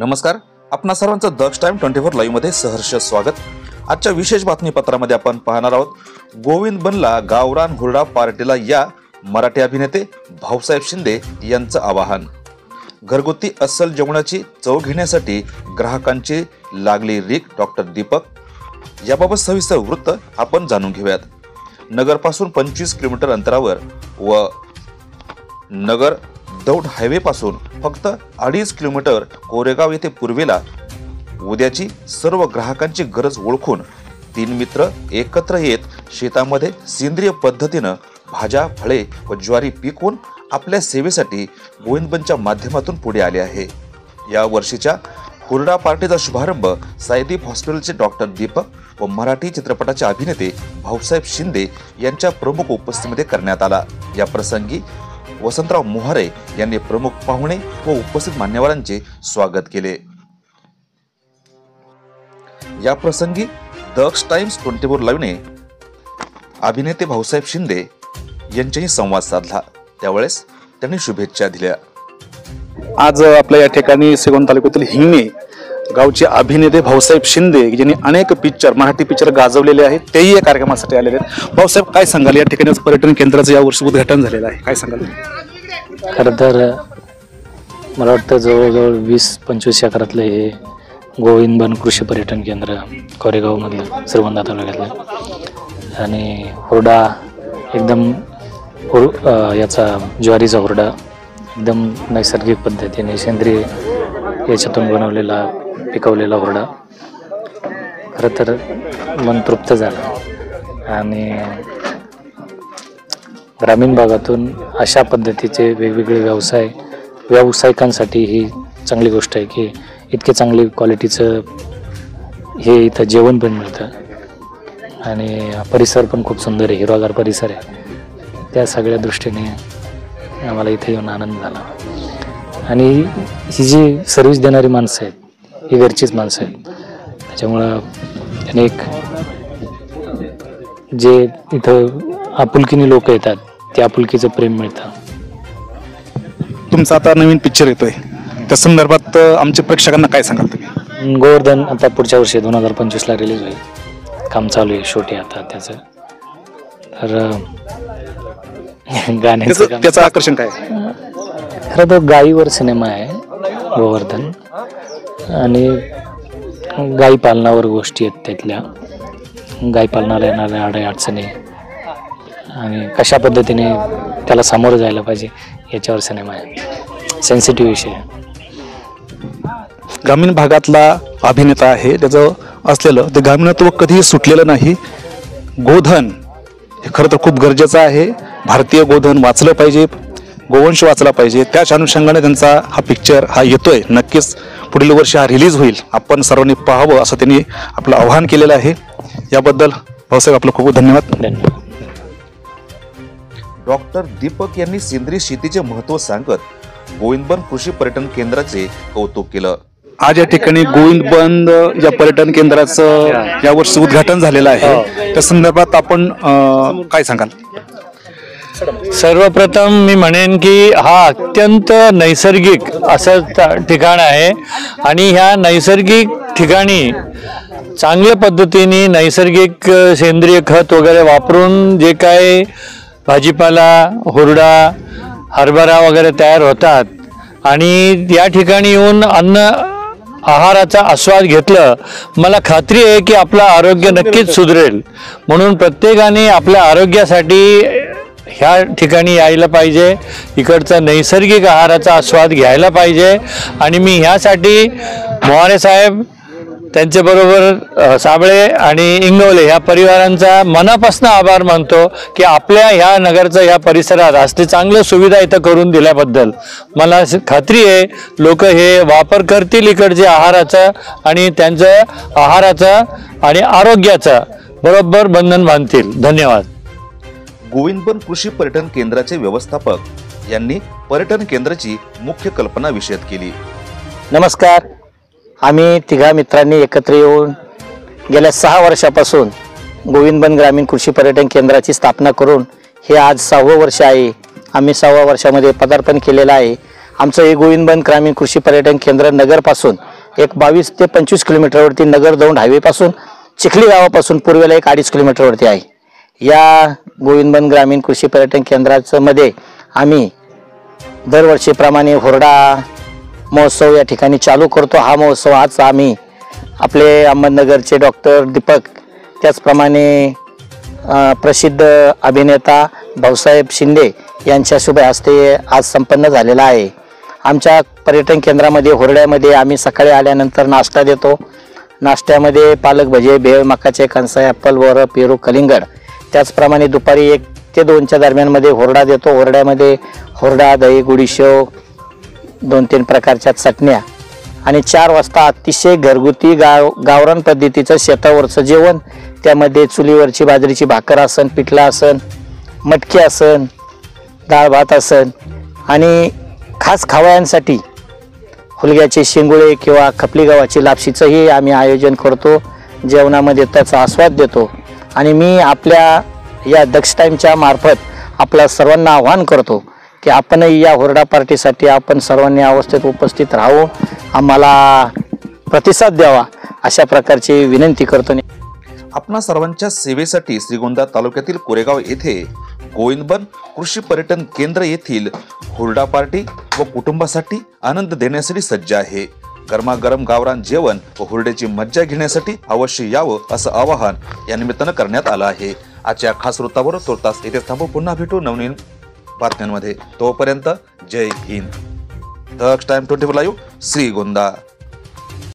नमस्कार, आपणा सर्वांचं दक्ष टाइम 24 लाईव्ह मध्ये सहर्ष स्वागत। आजच्या विशेष बातमीपत्रामध्ये आपण पाहणार आहोत, गोविंद बनला गावरान हुरडा पार्टीला या मराठी अभिनेते भाऊसाहेब शिंदे यांचं आवाहन। घरगुती अस्सल जेवणाची चव घेण्यासाठी ग्राहकांची लागली रीक डॉक्टर दीपक। याबाबत सविस्तर वृत्त आपण जाणून घेऊयात। नगर पासून 25 किलोमीटर अंतरावर व नगर दौंड हायवे पासून फक्त 2.5 किलोमीटर कोरेगाव येथे पूर्वेला उद्याची सर्व ग्राहकांची गरज ओळखून 3 मित्र एकत्र येत शेतामध्ये सेंद्रिय पद्धतीनं भाज्या, फळे व ज्वारी पिकवून आपल्या सेवेसाठी गोविंदबनच्या माध्यमातून पुढे आले आहे। या वर्षीच्या हुरडा पार्टीचा शुभारंभ साईदीप हॉस्पिटलचे डॉक्टर दीपक व मराठी चित्रपटाचे अभिनेते भाऊसाहेब शिंदे यांच्या प्रमुख उपस्थितीमध्ये करण्यात आला। या प्रसंगी वसंतराव मोहारे यांनी प्रमुख पाहुणे व उपस्थित मान्यवरांचे स्वागत केले। या प्रसंगी दक्ष टाइम्स 24 लाईव्हने अभिनेते भाऊसाहेब शिंदे यांच्याशी संवाद साधला, त्यावेळेस त्यांनी शुभेच्छा दिल्या। आज आपल्या या ठिकाणी सेगोन तालुक्यातील हिंगणे गावचे अभिनेते भाऊसाहेब शिंदे यांनी अनेक मराठी पिक्चर गाजवलेले आहेत, तेही या कार्यक्रमासाठी आलेले आहेत। भाऊसाहेब, काय सांगाल, या ठिकाणी पर्यटन केंद्राचं या वर्षी उद्घाटन झालेलं आहे, काय सांगाल? खरं तर मला वाटतं जवळजवळ 20-25 एकरातलं हे गोविंदबन कृषी पर्यटन केंद्र कोरेगावमधलं श्रीगोंदा तालुक्यातलं आणि हुरडा एकदम याचा ज्वारीचा हुरडा एकदम नैसर्गिक पद्धतीने सेंद्रिय याच्यातून बनवलेला पिकवलेला हुरडा खरं तर मन तृप्त झालं। आणि ग्रामीण भागातून अशा पद्धतीचे वेगवेगळे व्यावसायिकांसाठी ही चांगली गोष्ट आहे की इतके चांगली क्वालिटीचं हे इथं जेवण पण मिळतं आणि परिसर पण खूप सुंदर आहे, हिरवागार परिसर आहे। त्या सगळ्या दृष्टीने आम्हाला इथे येऊन आनंद झाला। आणि ही जी सर्व्हिस देणारी माणसं आहेत ही घरचीच माणसं आहेत, त्याच्यामुळं अनेक जे इथं आपुलकीने लोक येतात त्या आपुलकीचं प्रेम मिळतं। तुमचा आता नवीन पिक्चर येतोय, त्या संदर्भात आमच्या प्रेक्षकांना काय सांगाल तुम्ही? गोवर्धन आता पुढच्या वर्षी 2025ला रिलीज होईल, काम चालू आहे, शूटिंग आता त्याचं। तर गाण्याचं त्याचं आकर्षण काय? खरं तर गायीवर सिनेमा आहे गोवर्धन आणि गाई पालनावर गोष्टी आहेत, त्यातल्या गाई पालनाला येणाऱ्या अडचणी आणि कशा पद्धतीने त्याला सामोरं जायला पाहिजे याच्यावर सिनेमा आहे, सेन्सिटिव्ह विषय आहे। ग्रामीण भागातला अभिनेता आहे, त्याचं असलेलं ते ग्रामीणत्व कधीही सुटलेलं नाही। गोधन हे खरं तर खूप गरजेचं आहे, भारतीय गोधन वाचलं पाहिजे, गोवंश वाचला पाहिजे। त्याच अनुषंगाने त्यांचा हा पिक्चर येतोय, नक्कीच पुढील वर्षी हा रिलीज होईल, आपण सर्वांनी पाहावं असं त्यांनी आपलं आवाहन केलेलं आहे। याबद्दल भाऊसाहेब आपलं खूप धन्यवाद। डॉक्टर दीपक यांनी सेंद्रिय शेतीचे महत्त्व सांगत गोविंदबन कृषी पर्यटन केंद्राचे कौतुक केलं। आज या ठिकाणी गोविंदबन या पर्यटन केंद्राचं यावर्षी उद्घाटन झालेलं आहे, त्या संदर्भात आपण काय सांगाल? सर्वप्रथम मी म्हणेन की हा अत्यंत नैसर्गिक असं ठिकाण आहे आणि ह्या नैसर्गिक ठिकाणी चांगल्या पद्धतीने नैसर्गिक सेंद्रिय खत वगैरे वापरून जे काय भाजीपाला, हुरडा, हरभरा वगैरे तयार होतात आणि या ठिकाणी येऊन आहाराचा आस्वाद घेतलं, मला खात्री आहे की आपलं आरोग्य नक्कीच सुधरेल। म्हणून प्रत्येकाने आपल्या आरोग्यासाठी ह्या ठिकाणी यायला पाहिजे, इकडचा नैसर्गिक आहाराचा आस्वाद घ्यायला पाहिजे। आणि मी ह्यासाठी मोहारे साहेब, त्यांच्याबरोबर साबळे आणि इंगवले ह्या परिवारांचा मनापासून आभार मानतो की आपल्या ह्या नगरचा ह्या परिसरात असते चांगल्या सुविधा इथं करून दिल्याबद्दल। मला खात्री आहे लोक हे वापर करतील इकडचे आहाराचा आणि त्यांचं आहाराचा आणि आरोग्याचा बरोबर बंधन बांधतील। धन्यवाद। गोविंदबन कृषी पर्यटन केंद्राचे व्यवस्थापक यांनी पर्यटन केंद्राची मुख्य कल्पना विशद केली। नमस्कार, आम्ही तिघा मित्रांनी एकत्र येऊन गेल्या 6 वर्षापासून गोविंदबन ग्रामीण कृषी पर्यटन केंद्राची स्थापना करून हे आज 6वं वर्ष आहे। आम्ही 6व्या वर्षामध्ये पदार्पण केलेलं आहे। आमचं हे गोविंदबन ग्रामीण कृषी पर्यटन केंद्र नगरपासून एक 22 ते 25 किलोमीटरवरती नगर दौंड हायवेपासून चिखली गावापासून पूर्वेला एक 2.5 किलोमीटरवरती आहे. या गोविंदबन ग्रामीण कृषी पर्यटन केंद्राचं मध्ये आम्ही दरवर्षीप्रमाणे हुरडा महोत्सव या ठिकाणी चालू करतो. हा महोत्सव आज आम्ही आपले अहमदनगरचे डॉक्टर दीपक, त्याचप्रमाणे प्रसिद्ध अभिनेता भाऊसाहेब शिंदे यांच्या शुभ हस्ते आज संपन्न झालेला आहे. आमच्या पर्यटन केंद्रामध्ये हुरड्यामध्ये आम्ही सकाळी आल्यानंतर नाश्ता देतो. नाश्त्यामध्ये पालक भजे, भेळ, मकाचे कणसं, ॲपल, बोरं, पेरू, कलिंगड. त्याचप्रमाणे दुपारी 1 ते 2च्या दरम्यानमध्ये हुरडा देतो. हुरड्यामध्ये हुरडा, दही, गुडीशेव, 2-3 प्रकारच्या चटण्या आणि 4 वाजता अतिशय घरगुती गावरान पद्धतीचं शेतावरचं जेवण. त्यामध्ये चुलीवरची बाजरीची भाकर असन, पिठला असन, मटकी असन, डाळ भात असन आणि खास खावयांसाठी हुलग्याचे शेंगुळे किंवा खपली गव्हाची लापशीचंही आम्ही आयोजन करतो. जेवणामध्ये त्याचा आस्वाद देतो. आणि मी आपल्या या दक्ष टाईमच्या मार्फत आपल्या सर्वांना आवाहन करतो की आपणही या हुरडा पार्टीसाठी आपण सर्वांनी अवस्थेत उपस्थित राहून आम्हाला प्रतिसाद द्यावा अशा प्रकारची विनंती करतो. आपणा सर्वांच्या सेवेसाठी श्रीगोंदा तालुक्यातील कोरेगाव येथे गोविंदबन कृषी पर्यटन केंद्र येथील हुरडा पार्टी व कुटुंबासाठी आनंद देण्यासाठी सज्ज आहे. गरमागरम गावरान जेवण व हुरड्याची मज्जा घेण्यासाठी अवश्य यावं असं आवाहन या निमित्तानं करण्यात आलं आहे. आजच्या खास वृत्तावर तुर्तास येथे थांबू. पुन्हा भेटू नवनवीन बातम्यांमध्ये. तोपर्यंत जय हिंद. दक्ष टाइम 24 लाईव्ह श्रीगोंदा.